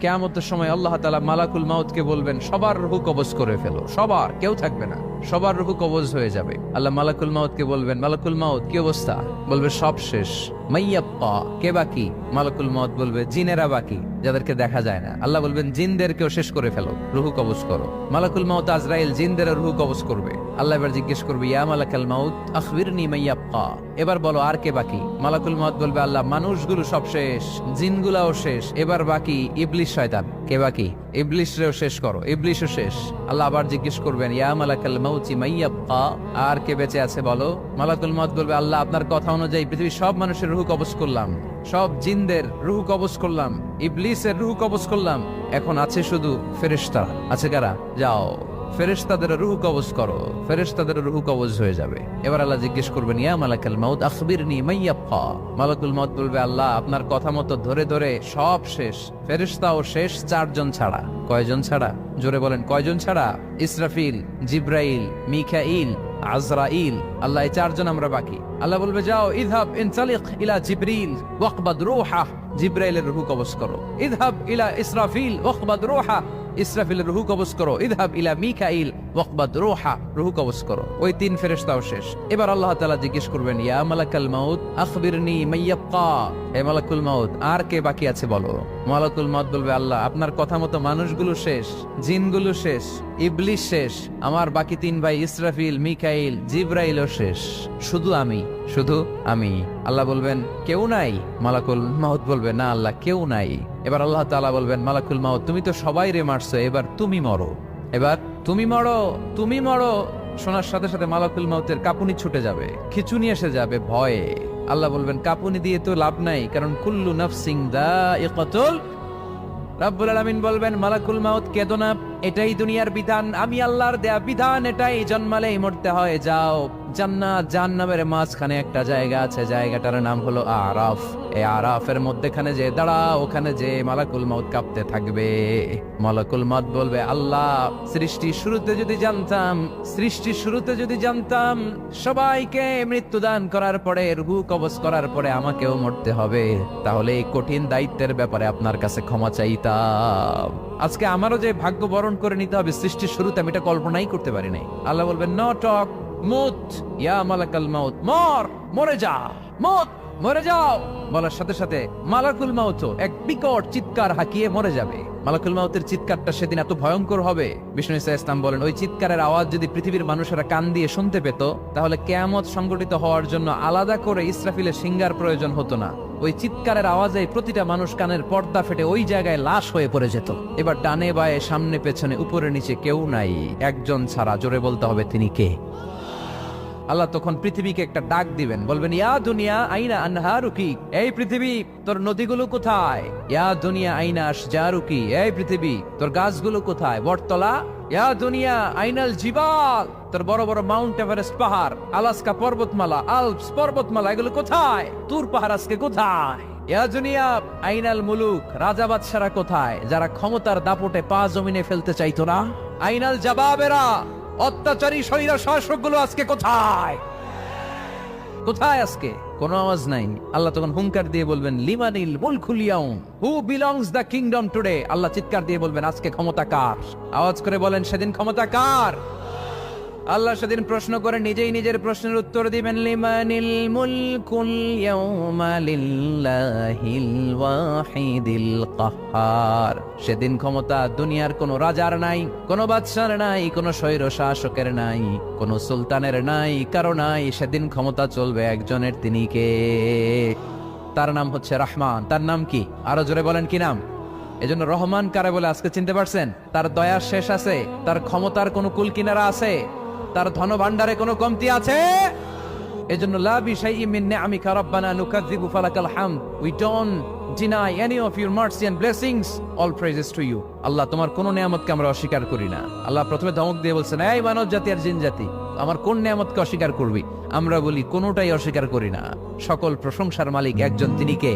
কিয়ামতের সময় আল্লাহ তাআলা মালাকুল মাউতকে বলবেন সবার রূহ কবজ করে ফেলো, সবার, কেউ থাকবে না, সবার রূহ কবজ হয়ে যাবে। আল্লাহ মালাকুল মাউতকে বলবেন, মালাকুল মাউত কি অবস্থা? বলবে সব শেষ। মাইয়াব্বা, কে বাকি? মালাকুল মাউত বলবে জিনেরা বাকি, যাদেরকে দেখা যায় না। আল্লাহ বলবেন জিনদেরকেও শেষ করে ফেলো, রূহ কবজ করো। মালাকুল মাউত আজরাইল জিনদের রূহ কবজ করবে। আল্লাহ এবার জিজ্ঞেস করবে, ইয়া মালাকাল মাউত আখবিরনি মাইয়াব্বা, এবার বলো আর কে বাকি? মালাকুল মাউত বলবে, আল্লাহ মানুষগুলো সব শেষ, জিনগুলাও শেষ, এবার বাকি ইবলিস শয়তান। কে বাকি? ইবলিসরেও শেষ করো, ইবলিসও শেষ। আল্লাহ আবার জিজ্ঞেস করবেন, ইয়া মালাকাল মাউতি মাইয়াব্বা, আর কে বেঁচে আছে বলো? মালাকুল মাউত বলবে, আল্লাহ আপনার কথা অনুযায়ী পৃথিবীর সব মানুষের রূহ কবজ করলাম, সব জিনদের রূহ কবজ করলাম, ইবলিসের রূহ কবজ করলাম, এখন আছে শুধু ফেরেশতা। আছে কারা? যাও ফেরেশতাদের রূহ কবজ করো, ফেরেশতাদের রূহ কবজ হয়ে যাবে। এবার আল্লাহ জিজ্ঞেস করবেন, ইয়া মালাকাল মাউত আখবিরনি মাইয়াব্বা। মালাকুল মাউত বলবে, আল্লাহ আপনার কথা মতো ধরে ধরে সব শেষ, ফেরেশতাও শেষ, চারজন ছাড়া। কয়জন ছাড়া? জোরে বলেন, কয়জন ছাড়া? ইসরাফিল, জিব্রাইল, মিকাইল, আজরাইল। আল্লাহ এই চারজন আমরা বাকি। আল্লাহ বলবে, যাও ইযহাব ইনতালিক ইলা জিবরিল ওয়াকবাদ রূহা, জিব্রাইলের রূহ কবজ করো। ইযহাব ইলা ইসরাফিল ওয়াকবাদ রূহা, ইসরাফিলের রূহ কবজ করো। ইযহাব ইলা মিকাইল ওয়াকবাদ রূহা, রূহ কবজ করো। ওই তিন ফেরেশতাও শেষ। এবার আল্লাহ তাআলা জিজ্ঞেস করবেন, ইয়া মালাকাল মাউত আখবিরনি মাইয়াব্বা, হে মালাকুল মাউত আর কে বাকি আছে বলো? মালাকুল মাউত বলবে, আল্লাহ আপনার কথা মতো মানুষগুলো শেষ, জিনগুলো শেষ, ইবলিস শেষ, আমার বাকি তিন ভাই ইসরাফিল, মিকাইল, জিব্রাইলও শেষ, শুধু আমি, শুধু আমি। আল্লাহ বলবেন, কেউ নাই? মালাকুল মাউত বলবে, না আল্লাহ কেউ নাই। এবার আল্লাহ তাআলা বলবেন, মালাকুল মাউত তুমি তো সবাই রে মারছো, এবার তুমি মরো, এবার তুমি মরো, তুমি মরো। শোনার সাথে সাথে মালাকুল মাউতের কাঁপুনি ছুটে যাবে, খিচুনি এসে যাবে ভয়ে। আল্লাহ বলবেন, কাঁপুনি দিয়ে তো লাভ নাই, কারণ কুল্লু নাফসিন যায়িকাতুল। রাব্বুল আলামিন বলবেন, মালাকুল মাউত কেঁদো না, এটাই দুনিয়ার বিধান, আমি আল্লাহর দেয়া বিধান, এটাই, জন্মালেই মরতে হয়। যাও, জান্নাত জাহান্নামের মাঝখানে একটা জায়গা আছে, জায়গাটার নাম হলো আরাফ। এই আরাফের মধ্যখানে যে দাঁড়াও, ওখানে যে মালাকুল মাউত কাঁপতে থাকবে। মালাকুল মাউত বলবে, আল্লাহ সৃষ্টির শুরুতে যদি জানতাম, সৃষ্টির শুরুতে যদি জানতাম সবাইকে মৃত্যুদান করার পরে, রূহ কবজ করার পরে আমাকেও মরতে হবে, তাহলে এই কঠিন দায়িত্বের ব্যাপারে আপনার কাছে ক্ষমা চাইতাম। আজকে আমারও যে ভাগ্য বরণ করে নিতে হবে সৃষ্টির শুরুতে, আমি এটা কল্পনাই করতে পারি নাই। আল্লাহ বলবেন, নো টক, মুত ইয়া মালাকাল মাউত, মর, মরে যা, মুত, মরে যাও। বলার সাথে সাথে মালাকুল মাউত এক বিকট চিৎকার হাঁকিয়ে মরে যাবে। মালাকুল মাউতের চিৎকারটা সেদিন এত ভয়ঙ্কর হবে, বিষ্ণু ঈসা ইসলাম বলেন, ওই চিৎকারের আওয়াজ যদি পৃথিবীর মানুষেরা কান দিয়ে শুনতে পেত, তাহলে কিয়ামত সংগঠিত হওয়ার জন্য আলাদা করে ইসরাফিলের সিঙ্গার প্রয়োজন হতো না। ওই চিৎকারের আওয়াজে প্রতিটা মানুষ কানের পর্দা ফেটে ওই জায়গায় লাশ হয়ে পড়ে যেত। এবার ডানে বায়ে, সামনে পেছনে, উপরে নিচে কেউ নাই, একজন ছাড়া। জোরে বলতে হবে, তিনি কে? আল্লাহ তখন পৃথিবীকে একটা ডাক দিবেন, বলবেন, ইয়া দুনিয়া আইনা আনহারুকি, এই পৃথিবী তোর নদীগুলো কোথায়? ইয়া দুনিয়া আইনা আশজারুকি, এই পৃথিবী তোর গাছগুলো কোথায়? বটতলা। ইয়া দুনিয়া আইনাল জিবাল, তোর বড় বড় মাউন্ট এভারেস্ট পাহাড়, আলাস্কা পর্বতমালা, আলপস পর্বতমালা, এগুলো কোথায়? তুর পাহাড় আজকে কোথায়? ইয়া দুনিয়া আইনাল মুলুক, রাজা বাদশারা কোথায়, যারা ক্ষমতার দাপটে পা জমিনে ফেলতে চাইতো না? আইনাল জাবাবেরা, অত্যাচারী স্বৈর শাসকগুলো আজকে কোথায়? কোথায় আজকে? কোনো আওয়াজ নাই। আল্লাহ তখন হুঙ্কার দিয়ে বলবেন, লিমানিল মুলকুল ইয়াউম, who belongs the kingdom today. Allah চিৎকার দিয়ে বলবেন, আজকে ক্ষমতা কার? আওয়াজ করে বলেন, সেদিন ক্ষমতা কার? আল্লাহ সেদিন প্রশ্ন করে নিজেই নিজের প্রশ্নের উত্তর দিবেন, লিমানিল মুলকুল ইয়াউমা লিল্লাহিল ওয়াহিদিল কাহ্হার। সেদিন ক্ষমতা দুনিয়ার কোনো রাজার নাই, কোনো বাদশার নাই, কোনো স্বৈর শাসকের নাই, কোনো সুলতানের নাই, কারো নাই। সেদিন ক্ষমতা চলবে একজনের, তিনি কে? তার নাম হচ্ছে রহমান। তার নাম কি? আরো জোরে বলেন, কি নাম? এজন্য রহমান কারে বলে আজকে চিনতে পারছেন? তার দয়ার শেষ আছে? তার ক্ষমতার কোনো কুল কিনারা আছে? তার ধন ভান্ডারে কোনো কমতি আছে? এজন্য লা বিশাইইন মিন নিআমিকা রাব্বানা নুকাযযিবু ফালাকাল হামদ, we don't deny any of your mercy and blessings, all praises to you। আল্লাহ তোমার কোন নিয়ামতকে আমরা অস্বীকার করি না। আল্লাহ প্রথমে ধমক দিয়ে বলছেন, এই মানব জাতি আর জিন জাতি, আমার কোন নিয়ামতকে অস্বীকার করবি? আমরা বলি কোনোটাই অস্বীকার করি না। সকল প্রশংসার মালিক একজন, তিনি কে?